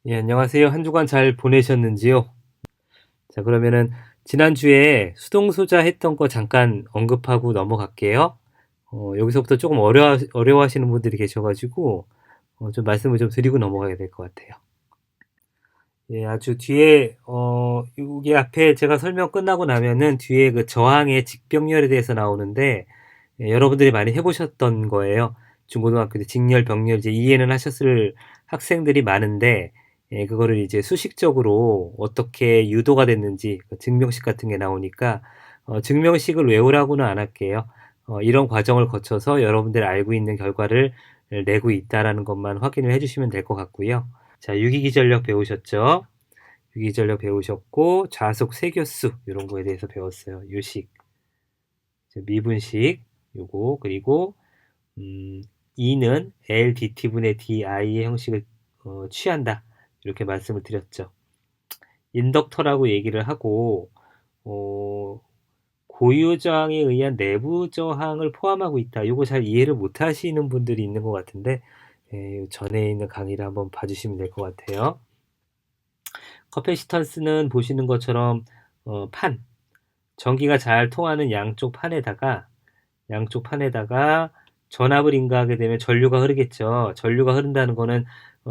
예, 안녕하세요. 한 주간 잘 보내셨는지요? 자, 그러면은 지난주에 수동소자 했던 거 잠깐 언급하고 넘어갈게요. 여기서부터 조금 어려워하시는 분들이 계셔가지고 좀 말씀을 좀 드리고 넘어가야 될 것 같아요. 예, 아주 뒤에 여기 앞에 제가 설명 끝나고 나면은 뒤에 그 저항의 직병렬에 대해서 나오는데 여러분들이 많이 해보셨던 거예요. 중고등학교 때 직렬, 병렬 이제 이해는 하셨을 학생들이 많은데 그거를 이제 수식적으로 어떻게 유도가 됐는지 그 증명식 같은 게 나오니까 증명식을 외우라고는 안 할게요. 이런 과정을 거쳐서 여러분들이 알고 있는 결과를 내고 있다라는 것만 확인을 해주시면 될 것 같고요. 자, 유기기전력 배우셨죠? 유기전력 배우셨고 좌속 세교수 이런 거에 대해서 배웠어요. 유식, 미분식 요거 그리고 음, E는 LDT분의 DI의 형식을 취한다. 이렇게 말씀을 드렸죠. 인덕터라고 얘기를 하고 어, 고유 저항에 의한 내부 저항을 포함하고 있다. 이거 잘 이해를 못 하시는 분들이 있는 것 같은데 전에 있는 강의를 한번 봐주시면 될 것 같아요. 커패시턴스는 보시는 것처럼 판, 전기가 잘 통하는 양쪽 판에다가 전압을 인가하게 되면 전류가 흐르겠죠. 전류가 흐른다는 거는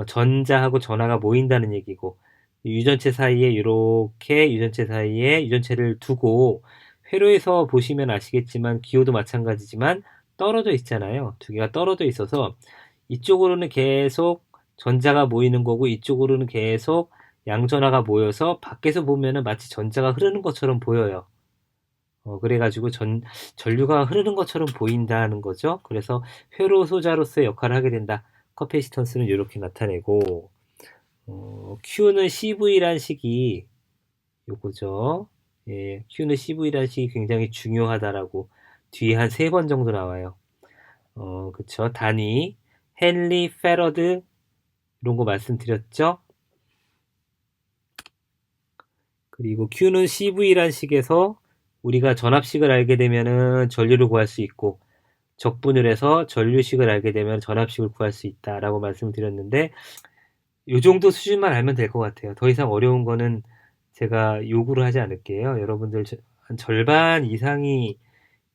전자하고 전하가 모인다는 얘기고 유전체 사이에 이렇게 유전체 사이에 유전체를 두고 회로에서 보시면 아시겠지만 기호도 마찬가지지만 떨어져 있잖아요. 두 개가 떨어져 있어서 이쪽으로는 계속 전자가 모이는 거고 이쪽으로는 계속 양전하가 모여서 밖에서 보면은 마치 전자가 흐르는 것처럼 보여요. 그래가지고 전류가 흐르는 것처럼 보인다는 거죠. 그래서 회로 소자로서의 역할을 하게 된다. 커패시턴스는 이렇게 나타내고, Q는 CV란 식이 요거죠. 예, Q는 CV란 식이 굉장히 중요하다라고 뒤에 한 3번 정도 나와요. 그쵸. 단위, 헨리, 페러드, 이런 거 말씀드렸죠. 그리고 Q는 CV란 식에서 우리가 전압식을 알게 되면은 전류를 구할 수 있고, 적분을 해서 전류식을 알게 되면 전압식을 구할 수 있다라고 말씀을 드렸는데 이 정도 수준만 알면 될 것 같아요. 더 이상 어려운 거는 제가 요구를 하지 않을게요. 여러분들 한 절반 이상이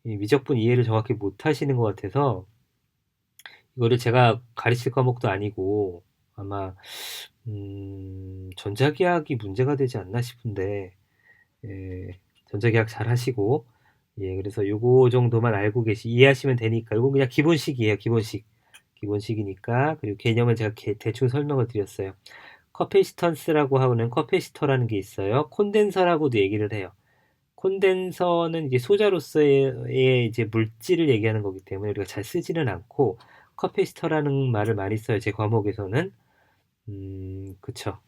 미적분 이해를 정확히 못 하시는 것 같아서 이거를 제가 가르칠 과목도 아니고 아마 전자기하학이 문제가 되지 않나 싶은데 예, 전자기하학 잘 하시고 예, 그래서 요거 정도만 알고 이해하시면 되니까 요거 그냥 기본식이에요. 기본식이니까 그리고 개념은 제가 대충 설명을 드렸어요. 커패시턴스라고 하는 커패시터라는 게 있어요. 콘덴서라고도 얘기를 해요. 콘덴서는 이제 소자로서의 이제 물질을 얘기하는 거기 때문에 우리가 잘 쓰지는 않고 커패시터라는 말을 많이 써요. 제 과목에서는. 그쵸.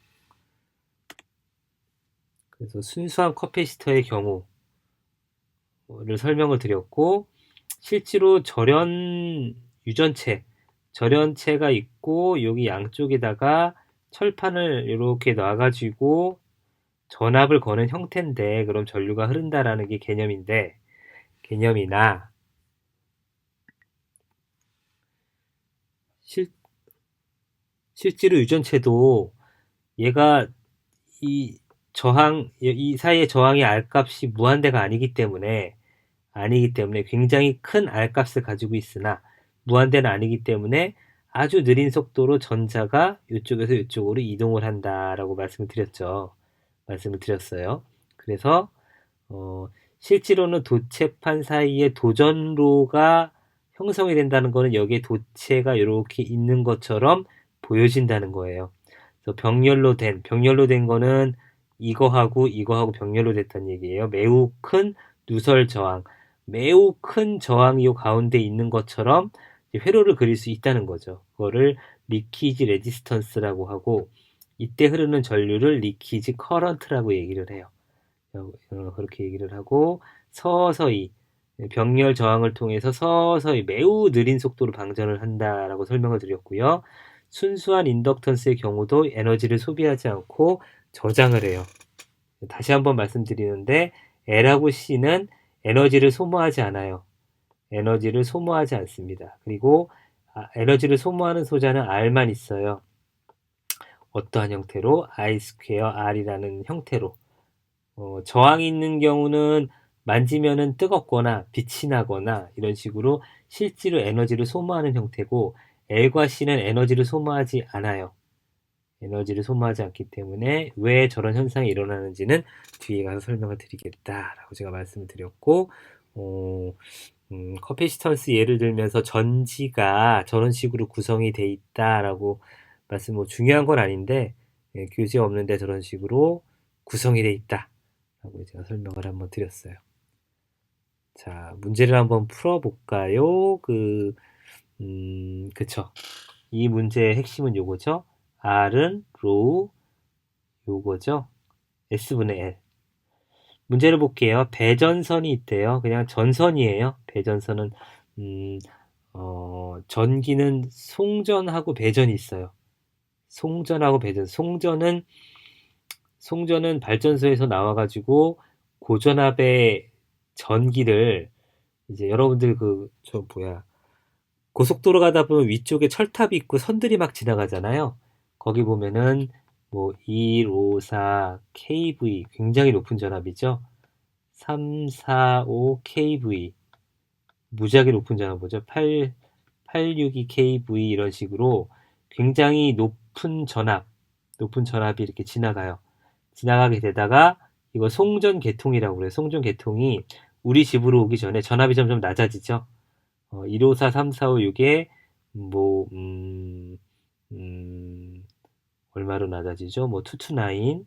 그래서 순수한 커패시터의 경우를 설명을 드렸고 실제로 절연체가 있고 여기 양쪽에다가 철판을 이렇게 놔가지고 전압을 거는 형태인데 그럼 전류가 흐른다라는 게 개념이나 실, 실제로 유전체도 얘가 이 사이의 저항의 R값이 무한대가 아니기 때문에 굉장히 큰 R값을 가지고 있으나 무한대는 아니기 때문에 아주 느린 속도로 전자가 이쪽에서 이쪽으로 이동을 한다라고 말씀을 드렸어요. 그래서 어, 실제로는 도체판 사이에 도전로가 형성이 된다는 거는 여기에 도체가 이렇게 있는 것처럼 보여진다는 거예요. 그래서 병렬로 된 거는 이거하고 병렬로 됐다는 얘기예요. 매우 큰 누설 저항, 매우 큰 저항이 요 가운데 있는 것처럼 회로를 그릴 수 있다는 거죠. 그거를 리키지 레지스턴스라고 하고 이때 흐르는 전류를 리키지 커런트라고 얘기를 해요. 그렇게 얘기를 하고 서서히 병렬 저항을 통해서 서서히 매우 느린 속도로 방전을 한다라고 설명을 드렸고요. 순수한 인덕턴스의 경우도 에너지를 소비하지 않고 저장을 해요. 다시 한번 말씀드리는데 L하고 C는 에너지를 소모하지 않아요. 에너지를 소모하지 않습니다. 그리고 에너지를 소모하는 소자는 R만 있어요. 어떠한 형태로? I 스퀘어 R이라는 형태로. 저항이 있는 경우는 만지면은 뜨겁거나 빛이 나거나 이런 식으로 실제로 에너지를 소모하는 형태고, L과 C는 에너지를 소모하지 않아요. 에너지를 소모하지 않기 때문에 왜 저런 현상이 일어나는지는 뒤에 가서 설명을 드리겠다라고 제가 말씀을 드렸고, 커피시턴스 예를 들면서 전지가 저런 식으로 구성이 돼 있다라고 말씀, 뭐 중요한 건 아닌데, 교재 없는데 저런 식으로 구성이 돼 있다라고 제가 설명을 한번 드렸어요. 자, 문제를 한번 풀어볼까요? 그쵸. 이 문제의 핵심은 요거죠. R은 로우, 요거죠. S분의 L. 문제를 볼게요. 배전선이 있대요. 그냥 전선이에요. 배전선은, 음, 전기는 송전하고 배전이 있어요. 송전하고 배전. 송전은 발전소에서 나와가지고 고전압의 전기를, 이제 여러분들 고속도로 가다 보면 위쪽에 철탑이 있고 선들이 막 지나가잖아요. 거기 보면은 뭐 154 kV, 굉장히 높은 전압이죠. 345 kV, 무지하게 높은 전압이죠. 862 kV, 이런 식으로 굉장히 높은 전압이 이렇게 지나가게 되다가, 이거 송전 계통이라고 그래요. 송전 계통이 우리 집으로 오기 전에 전압이 점점 낮아지죠. 154, 345, 이게 뭐 얼마로 낮아지죠? 뭐 229,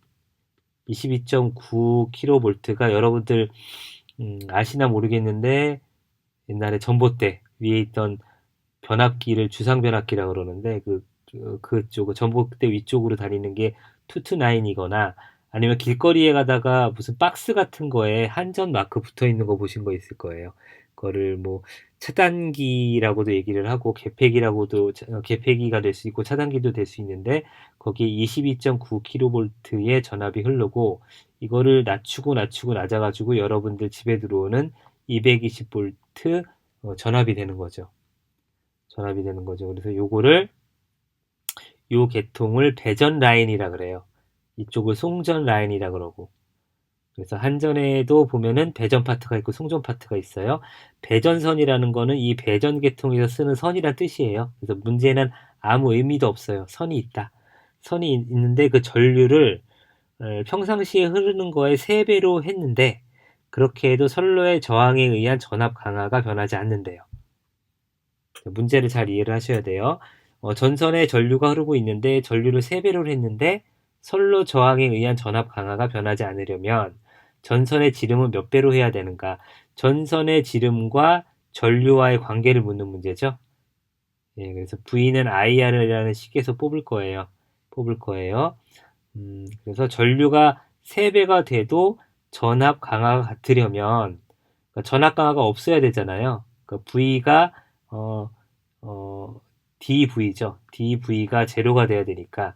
22.9kV가, 여러분들 아시나 모르겠는데, 옛날에 전봇대 위에 있던 변압기를 주상 변압기라고 그러는데, 그쪽 전봇대 위쪽으로 다니는 게 229이거나, 아니면 길거리에 가다가 무슨 박스 같은 거에 한전 마크 붙어 있는 거 보신 거 있을 거예요. 그거를 뭐 차단기라고도 얘기를 하고, 개폐기가 될 수 있고 차단기도 될 수 있는데, 거기에 22.9kV의 전압이 흐르고, 이거를 낮추고 낮아가지고 여러분들 집에 들어오는 220V 전압이 되는 거죠. 그래서 요 계통을 배전 라인이라 그래요. 이쪽을 송전 라인이라 그러고. 그래서 한전에도 보면은 배전 파트가 있고 송전 파트가 있어요. 배전선이라는 거는 이 배전 계통에서 쓰는 선이란 뜻이에요. 그래서 문제는 아무 의미도 없어요. 선이 있다. 선이 있는데 그 전류를 평상시에 흐르는 거의 3배로 했는데, 그렇게 해도 선로의 저항에 의한 전압 강화가 변하지 않는데요. 문제를 잘 이해를 하셔야 돼요. 전선에 전류가 흐르고 있는데 전류를 3배로 했는데 선로 저항에 의한 전압 강화가 변하지 않으려면 전선의 지름은 몇 배로 해야 되는가? 전선의 지름과 전류와의 관계를 묻는 문제죠. 예, 그래서 V는 IR이라는 식에서 뽑을 거예요. 그래서 전류가 3배가 돼도 전압 강화가 같으려면, 그러니까 전압 강화가 없어야 되잖아요. 그러니까 V가 DV죠. DV가 제로가 돼야 되니까,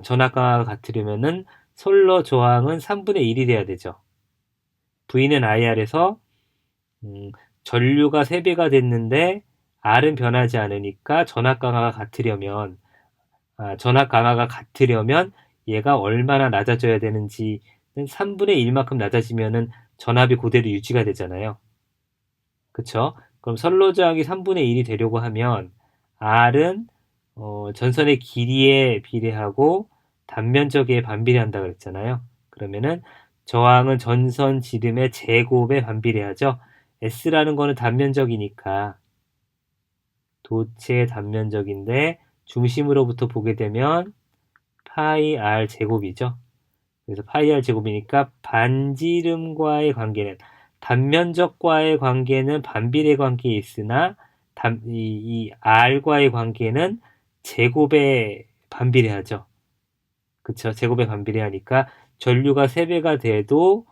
전압 강화가 같으려면은 선로 저항은 3분의 1이 돼야 되죠. V는 IR에서 전류가 3배가 됐는데 R은 변하지 않으니까 전압 강화가 같으려면 얘가 얼마나 낮아져야 되는지는 3분의 1만큼 낮아지면은 전압이 그대로 유지가 되잖아요. 그쵸? 그럼 선로 저항이 3분의 1이 되려고 하면 R은 전선의 길이에 비례하고 단면적에 반비례한다 그랬잖아요. 그러면은 저항은 전선 지름의 제곱에 반비례하죠. S라는 거는 단면적이니까 도체의 단면적인데, 중심으로부터 보게 되면 파이 R 제곱이죠. 그래서 파이 R 제곱이니까 반지름과의 관계는, 단면적과의 관계는 반비례 관계에 있으나 이 R과의 관계는 제곱에 반비례하죠. 그쵸? 제곱에 반비례하니까 전류가 3배가 돼도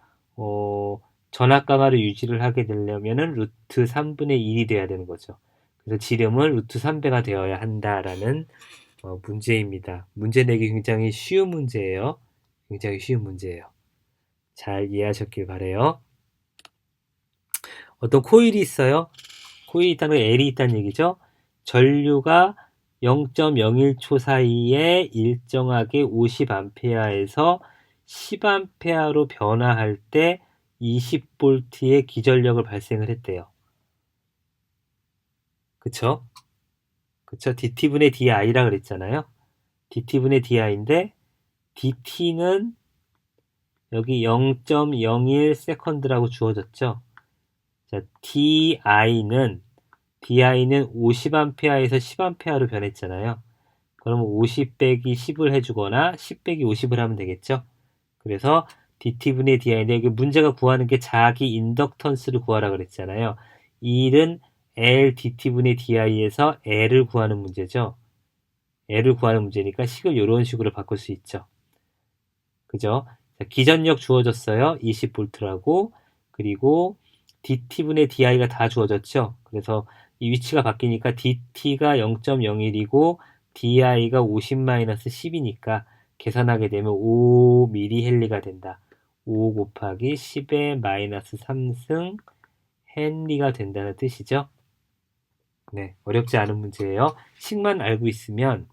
전압 강화를 유지를 하게 되려면은 루트 3분의 1이 돼야 되는 거죠. 그래서 지름은 루트 3배가 되어야 한다라는 문제입니다. 문제 내기 굉장히 쉬운 문제예요. 굉장히 쉬운 문제예요. 잘 이해하셨길 바래요. 어떤 코일이 있어요. 코일이 있다는 건 L이 있다는 얘기죠. 전류가 0.01초 사이에 일정하게 50A에서 10A로 변화할 때 20V의 기전력을 발생을 했대요. 그쵸? 그쵸? dt분의 di라 그랬잖아요. dt분의 di인데 dt는 여기 0.01 세컨드라고 주어졌죠. 자, di는 50A에서 10A로 변했잖아요. 그러면 50 빼기 10을 해주거나 10 빼기 50을 하면 되겠죠. 그래서 dt분의 di인데 여기 문제가 구하는 게 자기 인덕턴스를 구하라 그랬잖아요. 이 일은 L dt분의 di에서 L을 구하는 문제죠. L을 구하는 문제니까 식을 이런 식으로 바꿀 수 있죠. 그죠? 자, 기전력 주어졌어요. 20V라고. 그리고 dt분의 di가 다 주어졌죠. 그래서 이 위치가 바뀌니까 dt가 0.01이고 di가 50-10이니까 계산하게 되면 5mH가 된다. 5 곱하기 10의 마이너스 3승 헨리가 된다는 뜻이죠. 네, 어렵지 않은 문제예요. 식만 알고 있으면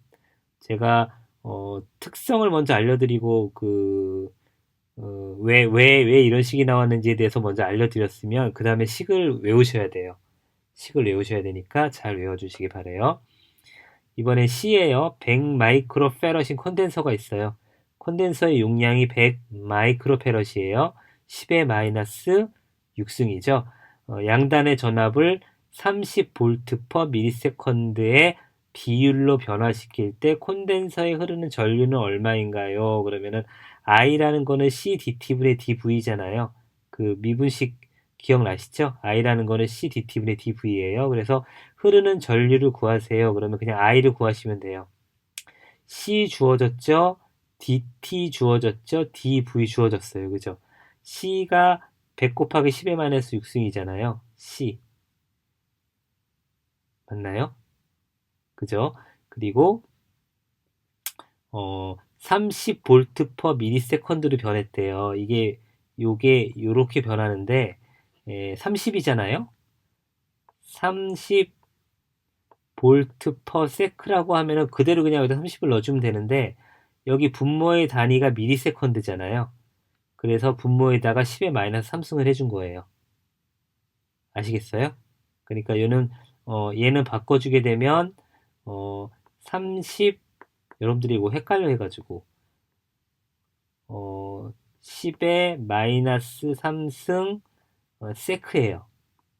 제가 특성을 먼저 알려드리고 왜 이런 식이 나왔는지에 대해서 먼저 알려드렸으면 그 다음에 식을 외우셔야 돼요. 식을 외우셔야 되니까 잘 외워주시기 바래요. 이번엔 C예요. 100 마이크로페럿인 콘덴서가 있어요. 콘덴서의 용량이 100 마이크로페럿이에요. 10의 마이너스 6승이죠. 양단의 전압을 30V per ms의 비율로 변화시킬 때 콘덴서에 흐르는 전류는 얼마인가요? 그러면은 I라는 거는 CdT분의 dV잖아요. 그 미분식 기억나시죠? I라는 거는 CdT분의 dV예요. 그래서 흐르는 전류를 구하세요. 그러면 그냥 I를 구하시면 돼요. C 주어졌죠? dt 주어졌죠? dv 주어졌어요. 그죠? C가 100 곱하기 10의 마이너스 6승이잖아요. C. 맞나요? 그죠? 그리고 30V per ms로 변했대요. 요게 요렇게 변하는데 30이잖아요. 30 볼트 퍼 세크라고 하면은 그대로 그냥 여기다 30을 넣어주면 되는데 여기 분모의 단위가 미리세컨드잖아요. 그래서 분모에다가 10의 마이너스 3승을 해준 거예요. 아시겠어요? 그러니까 얘는 바꿔주게 되면 30 여러분들이 이거 헷갈려 해가지고 10의 마이너스 3승 세크예요.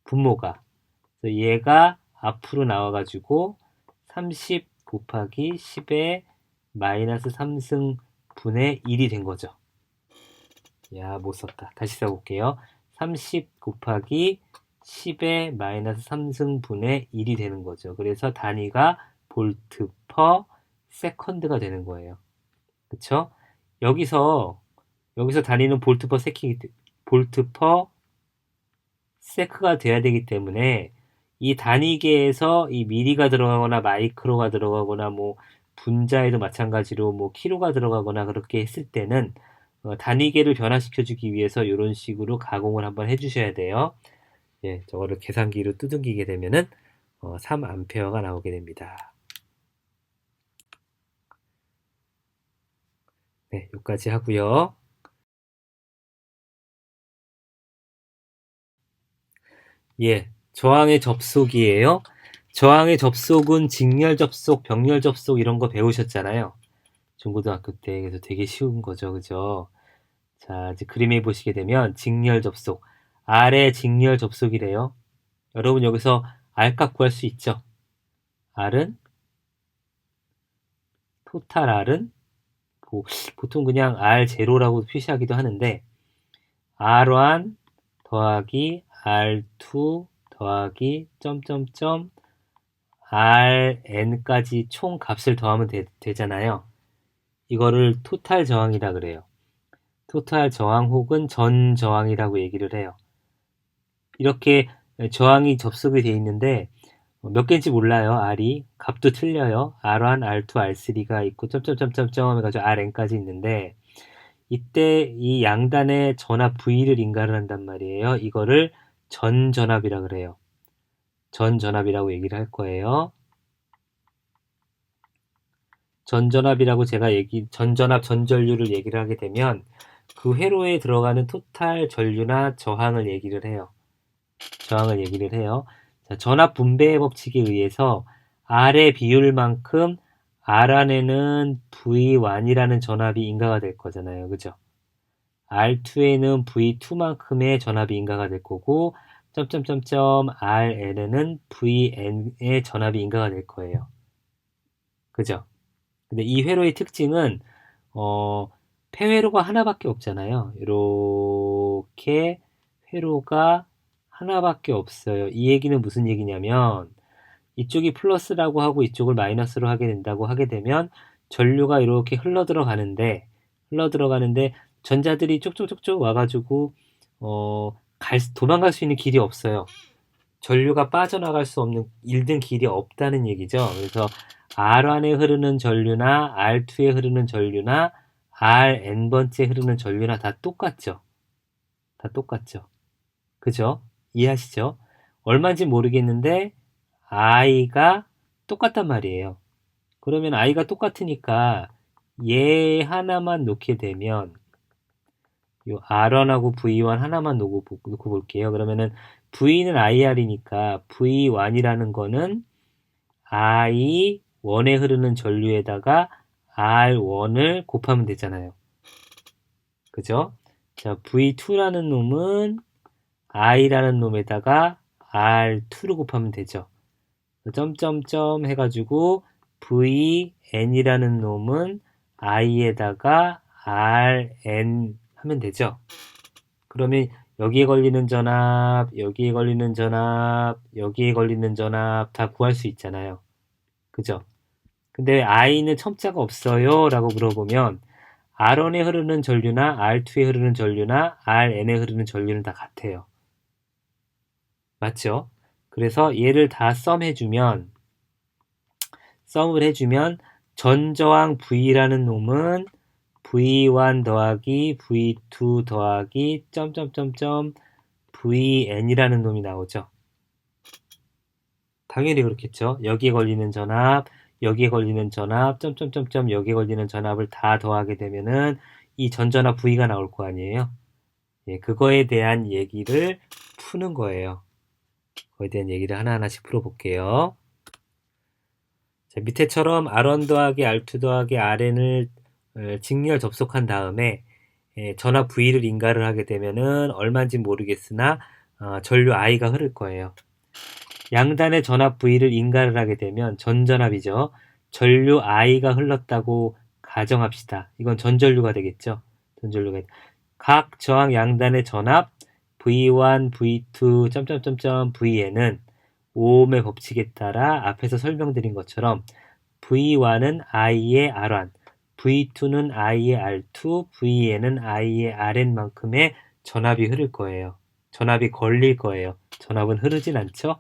분모가. 그래서 얘가 앞으로 나와가지고 30 곱하기 10의 마이너스 3승 분의 1이 된 거죠. 야, 못 썼다. 다시 써볼게요. 30 곱하기 10의 마이너스 3승 분의 1이 되는 거죠. 그래서 단위가 볼트 퍼 세컨드가 되는 거예요. 그쵸? 여기서 단위는 볼트 퍼 세크가 돼야 되기 때문에 이 단위계에서 이 미리가 들어가거나 마이크로가 들어가거나 뭐 분자에도 마찬가지로 뭐 키로가 들어가거나 그렇게 했을 때는 단위계를 변화시켜주기 위해서 이런 식으로 가공을 한번 해주셔야 돼요. 예, 저거를 계산기로 두둥기게 되면은 3A가 나오게 됩니다. 네, 여기까지 하고요. 예, 저항의 접속이에요. 저항의 접속은 직렬 접속, 병렬 접속 이런 거 배우셨잖아요. 중고등학교 때. 그래서 되게 쉬운 거죠. 그죠? 자, 이제 그림에 보시게 되면 직렬 접속. R의 직렬 접속이래요. 여러분 여기서 R값 구할 수 있죠? R은 토탈 R은 보통 그냥 R0라고 표시하기도 하는데 R1 더하기 R2 더하기 점점점 Rn까지 총 값을 더하면 되잖아요. 이거를 토탈 저항이라 그래요. 토탈 저항 혹은 전 저항이라고 얘기를 해요. 이렇게 저항이 접속이 돼 있는데 몇 개인지 몰라요. R이 값도 틀려요. R1, R2, R3가 있고 점점점점점 해가지고 Rn까지 있는데 이때 이 양단의 전압 V를 인가를 한단 말이에요. 이거를 전전압이라 그래요. 전전압이라고 얘기를 할 거예요. 전전압이라고 제가 전전압, 전전류를 얘기를 하게 되면 그 회로에 들어가는 토탈 전류나 저항을 얘기를 해요. 자, 전압 분배의 법칙에 의해서 R의 비율만큼 R 안에는 V1이라는 전압이 인가가 될 거잖아요. 그죠? R2에는 V2만큼의 전압이 인가가 될 거고, Rn에는 Vn의 전압이 인가가 될 거예요. 그죠? 근데 이 회로의 특징은, 폐회로가 하나밖에 없잖아요. 이렇게 회로가 하나밖에 없어요. 이 얘기는 무슨 얘기냐면, 이쪽이 플러스라고 하고 이쪽을 마이너스로 하게 된다고 하게 되면 전류가 이렇게 흘러 들어가는데 전자들이 쪽쪽쪽쪽 와가지고 도망갈 수 있는 길이 없어요. 전류가 빠져나갈 수 없는 일등 길이 없다는 얘기죠. 그래서 R1에 흐르는 전류나 R2에 흐르는 전류나 Rn번째 흐르는 전류나 다 똑같죠. 다 똑같죠. 그죠? 이해하시죠? 얼마인지 모르겠는데 i가 똑같단 말이에요. 그러면 i가 똑같으니까 얘 하나만 놓게 되면 요 R1하고 V1 하나만 놓고 볼게요. 그러면은 V는 IR이니까 V1이라는 거는 I1에 흐르는 전류에다가 R1을 곱하면 되잖아요. 그죠? 자, V2라는 놈은 I라는 놈에다가 R2를 곱하면 되죠. 점점점 해가지고 VN이라는 놈은 I에다가 RN 하면 되죠. 그러면 여기에 걸리는 전압, 여기에 걸리는 전압, 여기에 걸리는 전압 다 구할 수 있잖아요. 그죠? 근데 I는 첨자가 없어요 라고 물어보면 R1에 흐르는 전류나 R2에 흐르는 전류나 RN에 흐르는 전류는 다 같아요. 맞죠? 그래서 얘를 다 썸을 해주면 전저항 V라는 놈은 V1 더하기 V2 더하기 점점점점 VN이라는 놈이 나오죠. 당연히 그렇겠죠. 여기에 걸리는 전압, 여기에 걸리는 전압, 점점점점 여기에 걸리는 전압을 다 더하게 되면은 이 전전압 V가 나올 거 아니에요. 예, 그거에 대한 얘기를 푸는 거예요. 그거에 대한 얘기를 하나하나씩 풀어볼게요. 자, 밑에처럼 R1 더하기 R2 더하기 RN을 직렬 접속한 다음에 전압 V를 인가를 하게 되면은 얼마인지 모르겠으나 전류 I가 흐를 거예요. 양단의 전압 V를 인가를 하게 되면 전전압이죠. 전류 I가 흘렀다고 가정합시다. 이건 전전류가 되겠죠. 전전류가 각 저항 양단의 전압 V1, V2, 점점점점 Vn은 오음의 법칙에 따라 앞에서 설명드린 것처럼 V1은 I의 R1, V2는 I의 R2, Vn은 I의 Rn만큼의 전압이 흐를 거예요. 전압이 걸릴 거예요. 전압은 흐르진 않죠?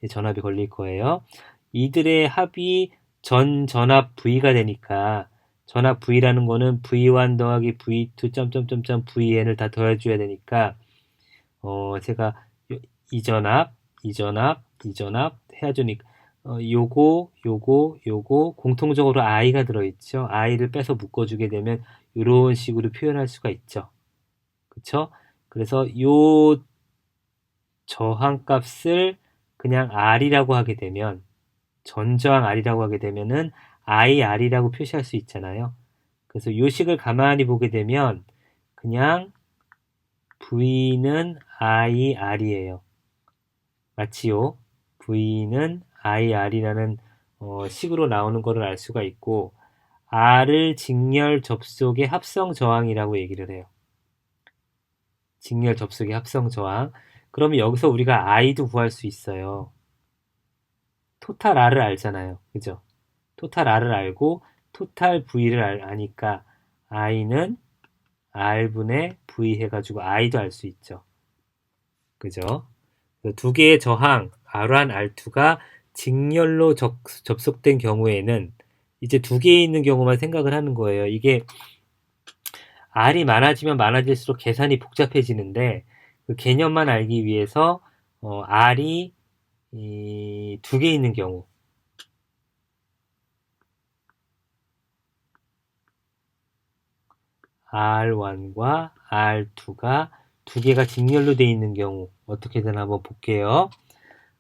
전압이 걸릴 거예요. 이들의 합이 전전압 V가 되니까 전압 V라는 거는 V1 더하기 V2 점점점점 Vn을 다 더해줘야 되니까 제가 이전압 해야 되니까 요거 공통적으로 i가 들어있죠. i를 빼서 묶어주게 되면 이런 식으로 표현할 수가 있죠. 그쵸? 그래서 요 저항값을 그냥 r이라고 하게 되면 전저항 r이라고 하게 되면은 ir이라고 표시할 수 있잖아요. 그래서 요 식을 가만히 보게 되면 그냥 v는 ir이에요. 맞지요? V는 IR이라는 식으로 나오는 것을 알 수가 있고 R을 직렬 접속의 합성 저항이라고 얘기를 해요. 직렬 접속의 합성 저항. 그러면 여기서 우리가 I도 구할 수 있어요. 토탈 R을 알잖아요. 그죠? 토탈 R을 알고 토탈 V를 아니까 I는 R분의 V 해가지고 I도 알 수 있죠. 그죠? 두 개의 저항 R1, R2가 직렬로 접속된 경우에는 이제 두 개 있는 경우만 생각을 하는 거예요. 이게 R이 많아지면 많아질수록 계산이 복잡해지는데 그 개념만 알기 위해서 R이 두 개 있는 경우 R1과 R2가 두 개가 직렬로 되어 있는 경우 어떻게 되나 한번 볼게요.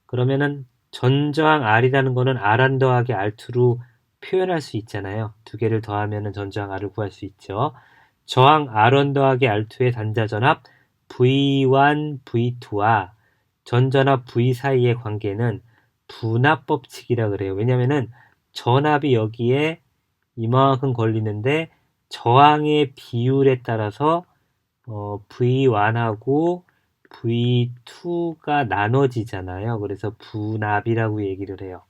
그러면은 전저항 R이라는 거는 R1 더하기 R2로 표현할 수 있잖아요. 두 개를 더하면은 전저항 R을 구할 수 있죠. 저항 R1 더하기 R2의 단자전압 V1, V2와 전전압 V 사이의 관계는 분압 법칙이라 그래요. 왜냐면은 전압이 여기에 이만큼 걸리는데 저항의 비율에 따라서 V1하고 V2가 나눠지잖아요. 그래서 분압이라고 얘기를 해요.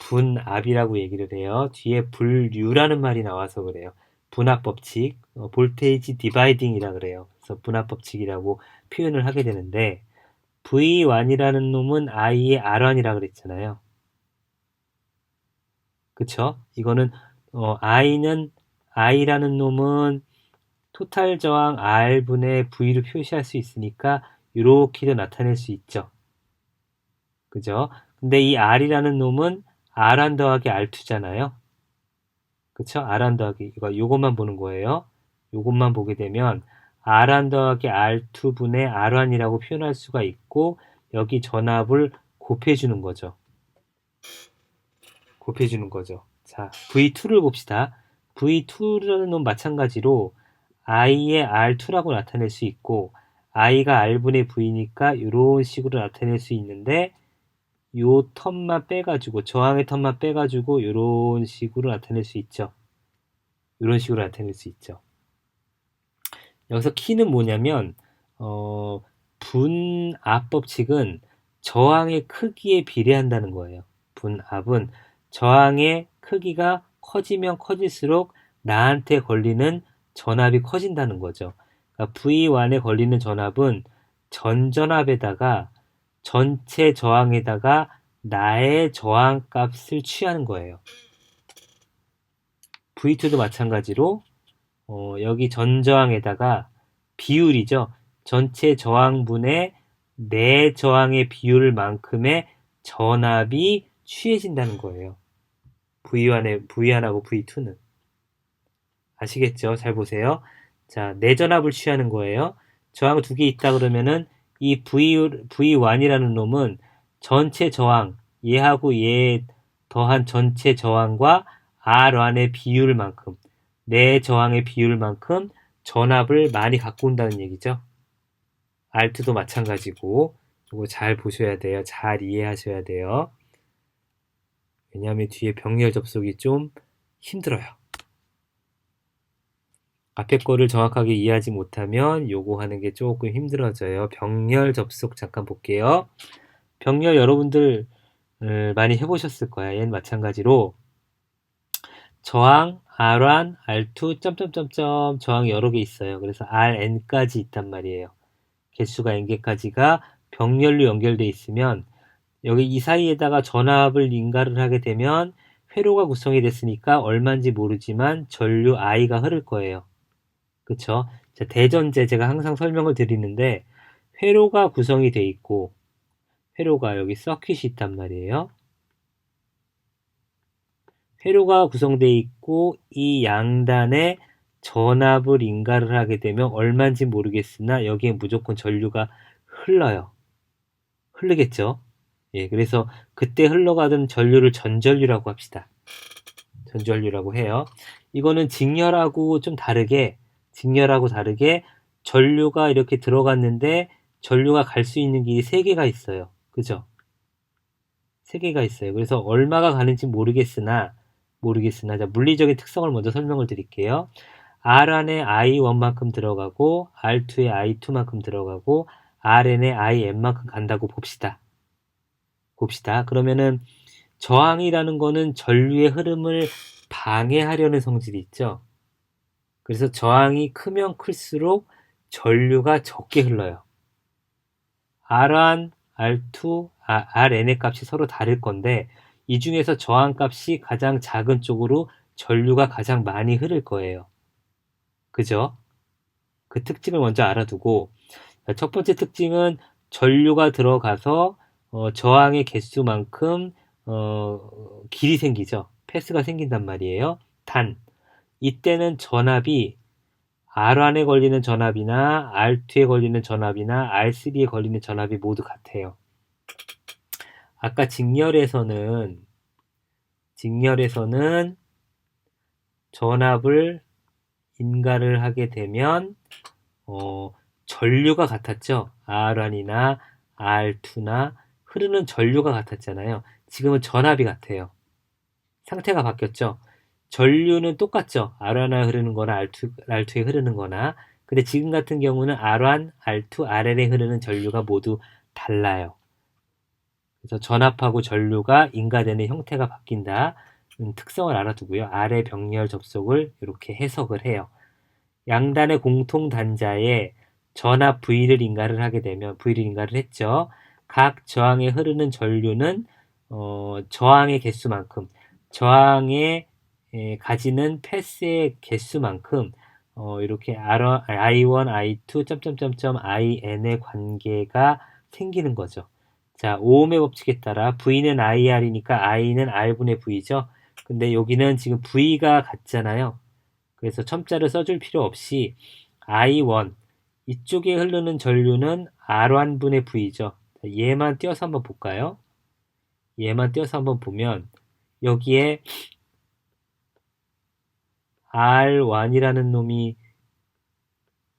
분압이라고 얘기를 해요. 뒤에 분류라는 말이 나와서 그래요. 분압 법칙, 볼테이지 디바이딩이라 그래요. 그래서 분압 법칙이라고 표현을 하게 되는데 V1이라는 놈은 I의 R1이라 그랬잖아요. 그쵸? 이거는 I라는 놈은 토탈 저항 R분의 V로 표시할 수 있으니까 이렇게도 나타낼 수 있죠. 그죠? 근데 이 R이라는 놈은 R1 더하기 R2잖아요. 그쵸? R1 더하기 요것만 보는 거예요. 요것만 보게 되면 R1 더하기 R2분의 R1이라고 표현할 수가 있고 여기 전압을 곱해주는 거죠. 곱해주는 거죠. 자, V2를 봅시다. V2라는 놈 마찬가지로 I의 R2라고 나타낼 수 있고 I가 R분의 V니까 이런 식으로 나타낼 수 있는데 요 텀만 빼가지고 저항의 텀만 빼가지고 이런 식으로 나타낼 수 있죠. 이런 식으로 나타낼 수 있죠. 여기서 키는 뭐냐면 분압 법칙은 저항의 크기에 비례한다는 거예요. 분압은 저항의 크기가 커지면 커질수록 나한테 걸리는 전압이 커진다는 거죠. 그러니까 V1에 걸리는 전압은 전전압에다가 전체 저항에다가 나의 저항값을 취하는 거예요. V2도 마찬가지로 여기 전저항에다가 비율이죠. 전체 저항분의 내 저항의 비율만큼의 전압이 취해진다는 거예요. V1하고 V2는. 아시겠죠? 잘 보세요. 자, 내 전압을 취하는 거예요. 저항 두 개 있다 그러면은 이 V1이라는 놈은 전체 저항, 얘하고 얘 더한 전체 저항과 R1의 비율만큼, 내 저항의 비율만큼 전압을 많이 갖고 온다는 얘기죠. R2도 마찬가지고, 이거 잘 보셔야 돼요. 잘 이해하셔야 돼요. 왜냐하면 뒤에 병렬 접속이 좀 힘들어요. 앞에 거를 정확하게 이해하지 못하면 요거 하는 게 조금 힘들어져요. 병렬 접속 잠깐 볼게요. 병렬 여러분들 많이 해보셨을 거야. 얘는 마찬가지로 저항 R1, R2, 점점점점 저항이 여러 개 있어요. 그래서 Rn까지 있단 말이에요. 개수가 n개까지가 병렬로 연결돼 있으면 여기 이 사이에다가 전압을 인가를 하게 되면 회로가 구성이 됐으니까 얼마인지 모르지만 전류 I가 흐를 거예요. 그쵸? 자, 대전제 제가 항상 설명을 드리는데 회로가 구성이 돼 있고 회로가 여기 서킷이 있단 말이에요. 회로가 구성되어 있고 이 양단에 전압을 인가를 하게 되면 얼마인지 모르겠으나 여기에 무조건 전류가 흘러요. 흐르겠죠? 예, 그래서 그때 흘러가던 전류를 전전류라고 합시다. 전전류라고 해요. 이거는 직렬하고 다르게 전류가 이렇게 들어갔는데 전류가 갈 수 있는 길이 3개가 있어요. 그죠? 3개가 있어요. 그래서 얼마가 가는지 모르겠으나 자, 물리적인 특성을 먼저 설명을 드릴게요. R1에 I1만큼 들어가고 R2에 I2만큼 들어가고 Rn에 IN만큼 간다고 봅시다. 그러면은 저항이라는 거는 전류의 흐름을 방해하려는 성질이 있죠. 그래서 저항이 크면 클수록 전류가 적게 흘러요. R1, R2, Rn의 값이 서로 다를 건데 이 중에서 저항 값이 가장 작은 쪽으로 전류가 가장 많이 흐를 거예요. 그죠? 그 특징을 먼저 알아두고 첫 번째 특징은 전류가 들어가서 저항의 개수만큼 길이 생기죠. 패스가 생긴단 말이에요. 단 이때는 전압이 R1에 걸리는 전압이나 R2에 걸리는 전압이나 R3에 걸리는 전압이 모두 같아요. 아까 직렬에서는 전압을 인가를 하게 되면 전류가 같았죠. R1이나 R2나 흐르는 전류가 같았잖아요. 지금은 전압이 같아요. 상태가 바뀌었죠. 전류는 똑같죠. R1에 흐르는 거나 R2에 흐르는 거나. 근데 지금 같은 경우는 R1, R2, RL에 흐르는 전류가 모두 달라요. 그래서 전압하고 전류가 인가되는 형태가 바뀐다. 특성을 알아두고요. 아래 병렬 접속을 이렇게 해석을 해요. 양단의 공통 단자에 전압 V를 인가를 하게 되면 V를 인가를 했죠. 각 저항에 흐르는 전류는 저항의 개수만큼 저항에 가지는 패스의 개수만큼 이렇게 I1, I2, IN의 관계가 생기는 거죠. 자, 오음의 법칙에 따라 V는 IR이니까 I는 R분의 V죠. 근데 여기는 지금 V가 같잖아요. 그래서 첨자를 써줄 필요 없이 I1 이쪽에 흐르는 전류는 R1분의 V죠. 얘만 띄어서 한번 볼까요? 얘만 띄어서 한번 보면 여기에 R1이라는 놈이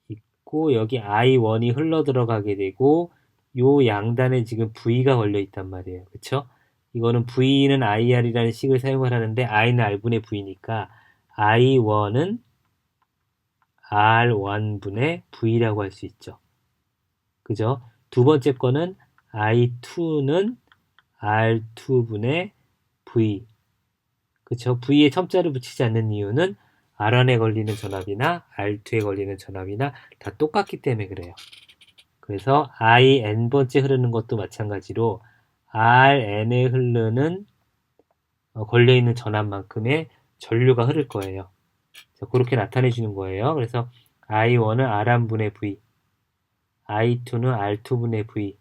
있고 여기 I1이 흘러 들어가게 되고 요 양단에 지금 V가 걸려 있단 말이에요. 그쵸? 이거는 V는 IR이라는 식을 사용을 하는데 I는 R분의 V니까 I1은 R1분의 V라고 할 수 있죠. 그죠? 두 번째 거는 I2는 R2분의 V. 그쵸? V에 첨자를 붙이지 않는 이유는 R1에 걸리는 전압이나 R2에 걸리는 전압이나 다 똑같기 때문에 그래요. 그래서 IN번째 흐르는 것도 마찬가지로 RN에 흐르는 걸려있는 전압만큼의 전류가 흐를 거예요. 자, 그렇게 나타내 주는 거예요. 그래서 I1은 R1분의 V, I2는 R2분의 V,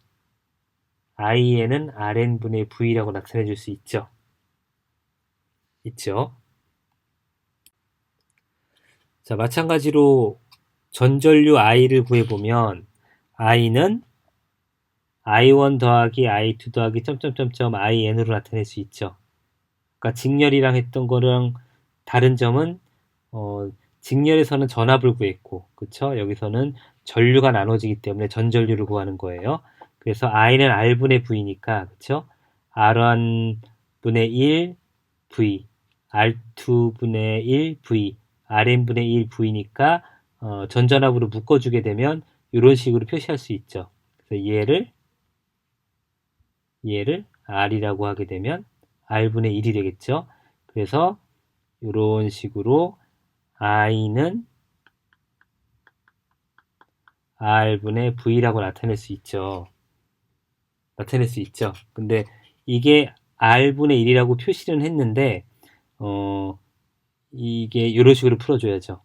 IN은 RN분의 V라고 나타내 줄 수 있죠. 있죠. 자, 마찬가지로 전전류 I를 구해보면 I는 I1 더하기 I2 더하기 점점점점 IN으로 나타낼 수 있죠. 그러니까 직렬이랑 했던 거랑 다른 점은 직렬에서는 전압을 구했고, 그쵸? 여기서는 전류가 나눠지기 때문에 전전류를 구하는 거예요. 그래서 I는 R분의 V니까, 그쵸? R1분의 1 V, R2분의 1 V, Rn분의 1 V니까 전전압으로 묶어주게 되면 이런 식으로 표시할 수 있죠. 그래서 얘를 R이라고 하게 되면 R분의 1이 되겠죠. 그래서 이런 식으로 I는 R분의 V라고 나타낼 수 있죠. 근데 이게 R분의 1이라고 표시는 했는데 이게 이런 식으로 풀어줘야죠.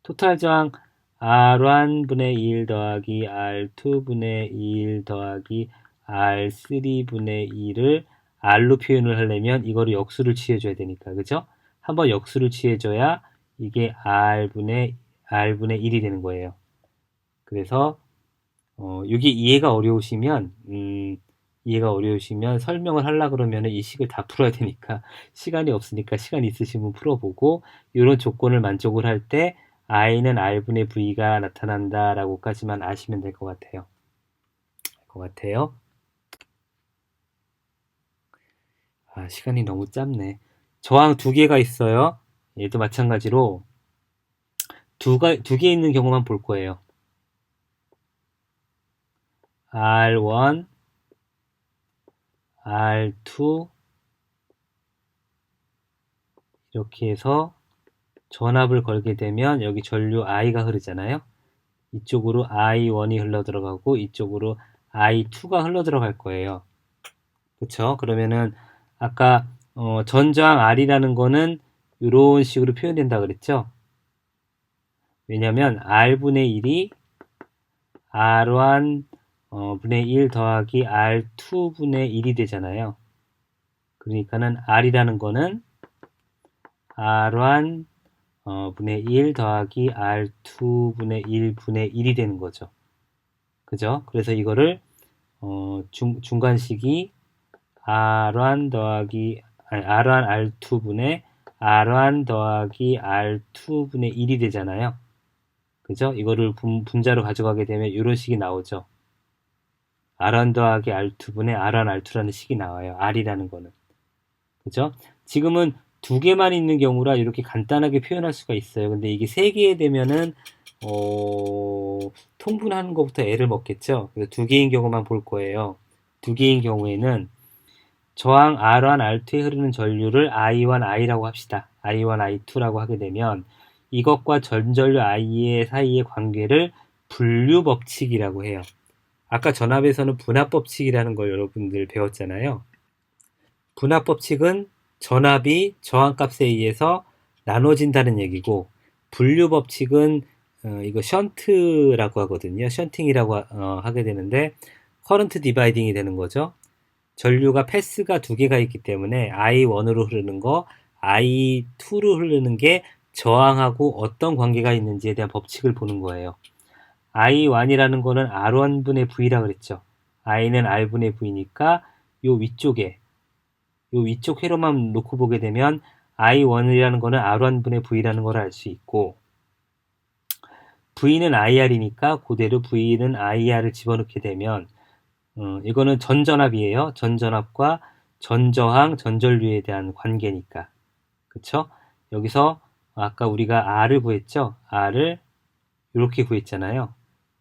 토탈 저항 R1분의 1 더하기 R2분의 1 더하기 R3분의 1을 R로 표현을 하려면 이거를 역수를 취해줘야 되니까, 그죠? 한번 역수를 취해줘야 이게 R분의 1이 되는 거예요. 그래서 이게 이해가 어려우시면 설명을 하려고 그러면 이 식을 다 풀어야 되니까 시간이 없으니까 시간 있으시면 풀어보고 이런 조건을 만족을 할 때 I는 R분의 V가 나타난다 라고까지만 아시면 될 것 같아요. 시간이 너무 짧네. 저항 두 개가 있어요. 얘도 마찬가지로 두 개 있는 경우만 볼 거예요. R1, R2 이렇게 해서 전압을 걸게 되면 여기 전류 I가 흐르잖아요. 이쪽으로 I1이 흘러 들어가고 이쪽으로 I2가 흘러 들어갈 거예요. 그쵸? 그러면은 아까 전저항 R이라는 거는 이런 식으로 표현된다 그랬죠? 왜냐면 R분의 1이 R1 분의 1 더하기 R2분의 1이 되잖아요. 그러니까는 R이라는 거는 R1 분의 1 더하기 R2 분의 1 분의 1이 되는 거죠. 그죠? 그래서 이거를 중간식이 R1 더하기 R1 R2 분의 R1 더하기 R2 분의 1이 되잖아요. 그죠? 이거를 분자로 가져가게 되면 이런 식이 나오죠. R1 더하기 R2 분의 R1 R2라는 식이 나와요. R이라는 거는. 그죠? 지금은 두 개만 있는 경우라 이렇게 간단하게 표현할 수가 있어요. 근데 이게 세 개 되면은 통분하는 것부터 애를 먹겠죠. 그래서 두 개인 경우만 볼 거예요. 두 개인 경우에는 저항 R1, R2에 흐르는 전류를 I1, I라고 합시다. I1, I2라고 하게 되면 이것과 전전류 I 사이의 관계를 분류법칙이라고 해요. 아까 전압에서는 분압법칙이라는 걸 여러분들 배웠잖아요. 분압법칙은 전압이 저항값에 의해서 나눠진다는 얘기고, 분류법칙은 이거 션트라고 하거든요. 션팅이라고 하게 되는데 커런트 디바이딩이 되는 거죠. 전류가 패스가 두 개가 있기 때문에 I1으로 흐르는 거, I2로 흐르는 게 저항하고 어떤 관계가 있는지에 대한 법칙을 보는 거예요. I1이라는 거는 R1분의 V라 그랬죠. I는 R분의 V니까 요 위쪽 회로만 놓고 보게 되면 I1이라는 거는 R1분의 V라는 걸 알 수 있고, V는 IR이니까 그대로 V는 IR을 집어넣게 되면 이거는 전전압이에요. 전전압과 전저항, 전전류에 대한 관계니까. 그쵸? 여기서 아까 우리가 R을 구했죠? R을 이렇게 구했잖아요.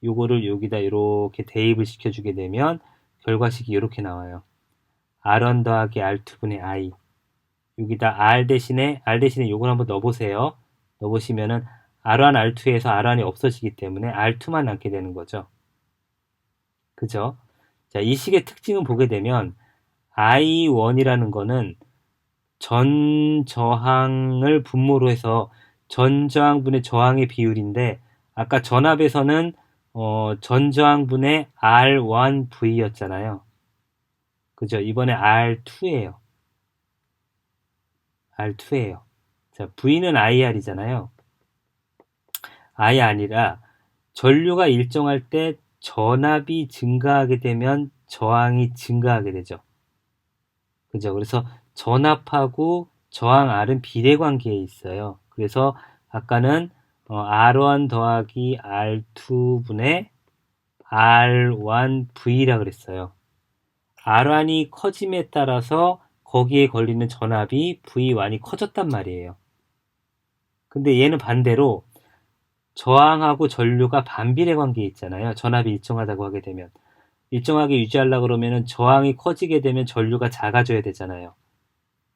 요거를 여기다 이렇게 대입을 시켜주게 되면 결과식이 이렇게 나와요. R1 더하기 R2분의 I. 여기다 R 대신에 요걸 한번 넣어보세요. 넣어보시면은 R1, R2에서 R1이 없어지기 때문에 R2만 남게 되는 거죠. 그죠? 자, 이 식의 특징을 보게 되면 I1이라는 거는 전저항을 분모로 해서 전저항분의 저항의 비율인데, 아까 전압에서는 전저항분의 R1V였잖아요. 그죠? 이번에 R2예요. R2예요. 자, V는 IR이잖아요. I 아니라 전류가 일정할 때 전압이 증가하게 되면 저항이 증가하게 되죠. 그죠? 그래서 전압하고 저항 R은 비례관계에 있어요. 그래서 아까는 R1 더하기 R2분의 R1V라 그랬어요. R1이 커짐에 따라서 거기에 걸리는 전압이 V1이 커졌단 말이에요. 근데 얘는 반대로 저항하고 전류가 반비례 관계에 있잖아요. 전압이 일정하다고 하게 되면. 일정하게 유지하려고 그러면은 저항이 커지게 되면 전류가 작아져야 되잖아요.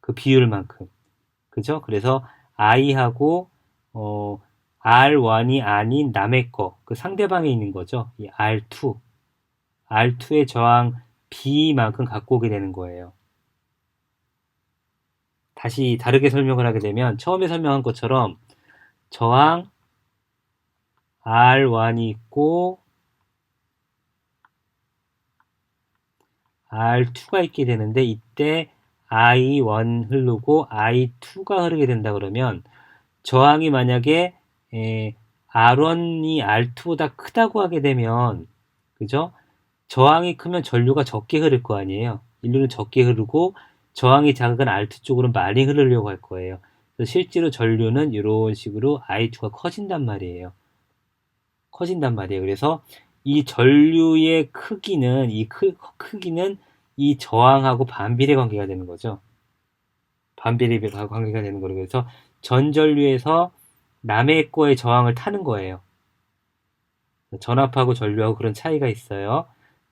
그 비율만큼. 그죠? 그래서 I하고 R1이 아닌 남의 거, 그 상대방에 있는 거죠. 이 R2. R2의 저항 B만큼 갖고 오게 되는 거예요. 다시 다르게 설명을 하게 되면 처음에 설명한 것처럼 저항 R1이 있고 R2가 있게 되는데, 이때 I1 흐르고 I2가 흐르게 된다 그러면 저항이 만약에 R1이 R2보다 크다고 하게 되면, 그죠? 저항이 크면 전류가 적게 흐를 거 아니에요. 인류는 적게 흐르고 저항이 작은 R2 쪽으로 많이 흐르려고 할 거예요. 그래서 실제로 전류는 이런 식으로 I2가 커진단 말이에요. 그래서 이 전류의 크기는 이 저항하고 반비례 관계가 되는 거죠. 반비례 관계가 되는 거예요. 그래서 전전류에서 남의 거의 저항을 타는 거예요. 전압하고 전류하고 그런 차이가 있어요.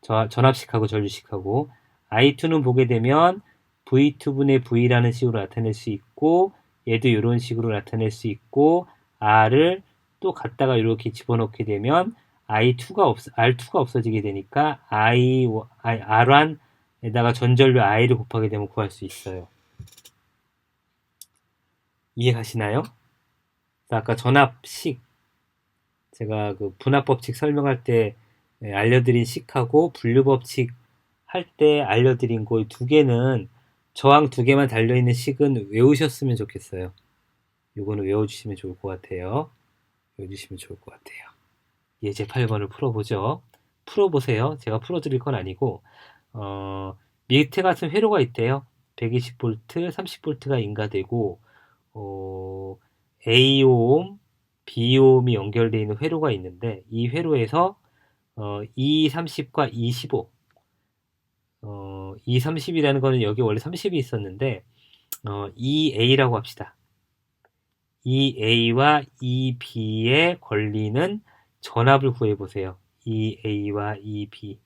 전압식하고 전류식하고. I2는 보게 되면 V2분의 V라는 식으로 나타낼 수 있고, 얘도 이런 식으로 나타낼 수 있고, R을 또 갖다가 이렇게 집어넣게 되면 R2가 없어지게 되니까 R1에다가 전전류 I를 곱하게 되면 구할 수 있어요. 이해가시나요? 아까 전압식, 제가 그 분압법칙 설명할 때 알려드린 식하고 분류법칙 할 때 알려드린 거 두 개는, 저항 두 개만 달려있는 식은 외우셨으면 좋겠어요. 요거는 외워주시면 좋을 것 같아요. 외워주시면 좋을 것 같아요. 예제 8번을 풀어보죠. 풀어보세요. 제가 풀어드릴 건 아니고, 어, 밑에 같은 회로가 있대요. 120V, 30V가 인가되고, 어, A오hm, B오음이 연결되어 있는 회로가 있는데, 이 회로에서 E30과 E15, E30이라는 거는 여기 원래 30이 있었는데, EA라고 합시다. EA와 EB에 걸리는 전압을 구해보세요. EA와 EB.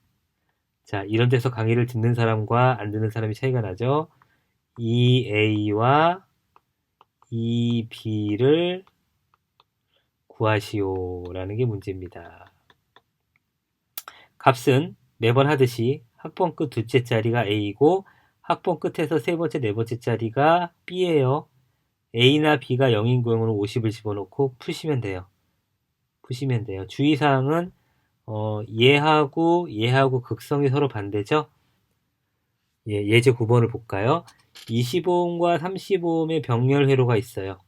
자, 이런 데서 강의를 듣는 사람과 안 듣는 사람이 차이가 나죠? EA와 EB를 구하시오라는 게 문제입니다. 값은 매번 하듯이 학번 끝 둘째 자리가 A이고 학번 끝에서 세 번째, 네 번째 자리가 B예요. A나 B가 0인 경우는 50을 집어넣고 푸시면 돼요. 푸시면 돼요. 주의사항은 얘하고 극성이 서로 반대죠? 예, 예제 9번을 볼까요? 25옴과 35옴의 병렬 회로가 있어요.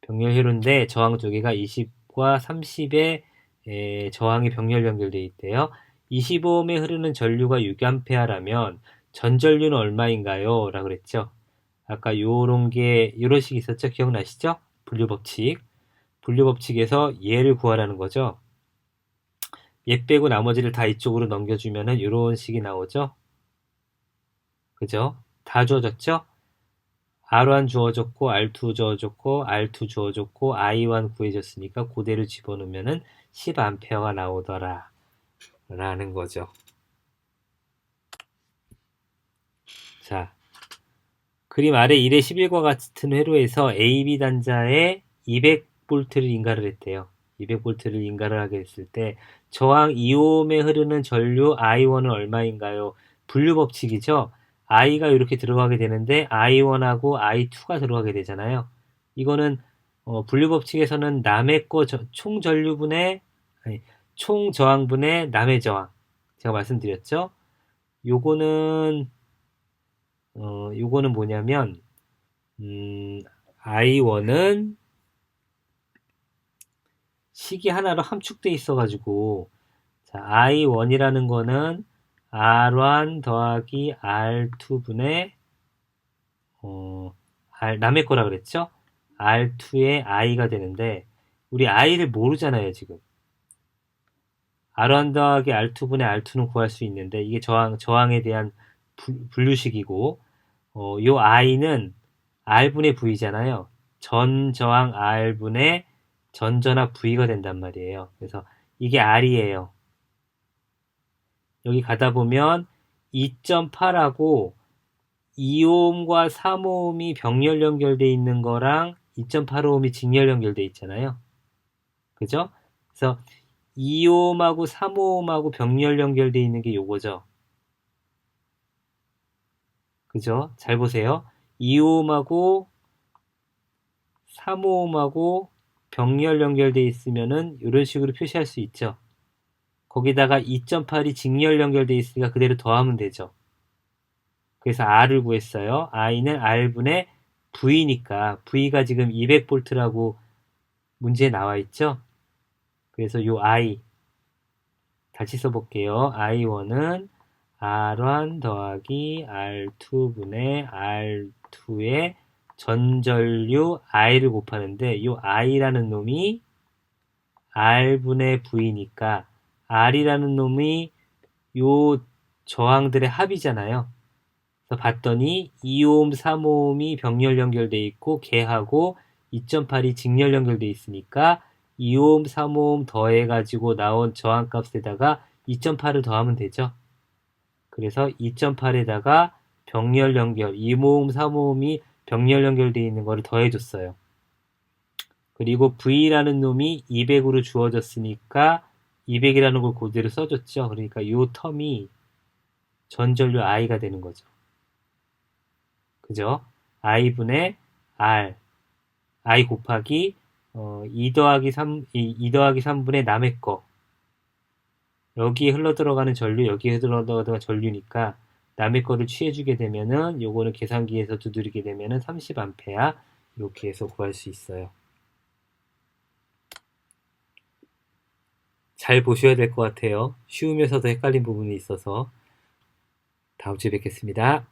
병렬 회로인데 저항 두 개가 20과 30의 저항이 병렬 연결되어 있대요. 25옴에 흐르는 전류가 6A라면 전전류는 얼마인가요? 라고 그랬죠. 아까 요런 식이 있었죠? 기억나시죠? 분류법칙. 분류법칙에서 얘를 구하라는 거죠. 얘 빼고 나머지를 다 이쪽으로 넘겨주면은 요런 식이 나오죠? 그죠? 다 주어졌죠? R1 주어졌고 R2 주어졌고 R2 주어졌고 I1 구해졌으니까 그대로 집어넣으면은 10A가 나오더라 라는 거죠. 자, 그림 아래 1의 11과 같은 회로에서 AB 단자에 200V를 인가를 했대요. 200V를 인가를 하게 됐을 때 저항 2옴에 흐르는 전류 I1은 얼마인가요? 분류 법칙이죠. I가 이렇게 들어가게 되는데 I1하고 I2가 들어가게 되잖아요. 이거는 분류 법칙에서는 남의 거 총 전류분의 총 저항분의 남의 저항 제가 말씀드렸죠. 요거는 요거는 뭐냐면 I1은 식이 하나로 함축돼 있어가지고 자, I1이라는 거는 R1 더하기 R2분의 남의 거라 그랬죠? R2의 I가 되는데 우리 I를 모르잖아요 지금. R1 더하기 R2분의 R2는 구할 수 있는데 이게 저항에 대한 분류식이고 요 I는 R분의 V잖아요. 전저항 R분의 전전압 V가 된단 말이에요. 그래서 이게 R이에요. 여기 가다 보면 2.8하고 2옴과 3옴이 병렬 연결되어 있는 거랑 2.85옴이 직렬 연결되어 있잖아요. 그죠? 그래서 2옴하고 3옴하고 병렬 연결되어 있는 게 요거죠. 그죠? 잘 보세요. 2옴하고 3옴하고 병렬 연결되어 있으면은 이런 식으로 표시할 수 있죠. 거기다가 2.8이 직렬 연결되어 있으니까 그대로 더하면 되죠. 그래서 R을 구했어요. I는 R분의 V니까 V가 지금 200V라고 문제에 나와 있죠. 그래서 요 I 다시 써볼게요. I1은 R1 더하기 R2분의 R2의 전전류 I를 곱하는데 요 I라는 놈이 R분의 V니까 R이라는 놈이 요 저항들의 합이잖아요. 그래서 봤더니 2옴, 3옴이 병렬 연결돼 있고 걔하고 2.8이 직렬 연결돼 있으니까 2옴, 3옴 더해가지고 나온 저항값에다가 2.8을 더하면 되죠. 그래서 2.8에다가 병렬 연결, 2모음, 3모음이 병렬 연결되어 있는 거를 더해줬어요. 그리고 V라는 놈이 200으로 주어졌으니까 200이라는 걸 그대로 써줬죠. 그러니까 이 텀이 전전류 I가 되는 거죠. 그죠? I분의 R, I 곱하기 2 더하기 3분의 남의 거. 여기에 흘러들어가는 전류, 여기에 흘러들어가는 전류니까 남의 거를 취해주게 되면은 요거는 계산기에서 두드리게 되면은 30A 이렇게 해서 구할 수 있어요. 잘 보셔야 될 것 같아요. 쉬우면서도 헷갈린 부분이 있어서. 다음 주에 뵙겠습니다.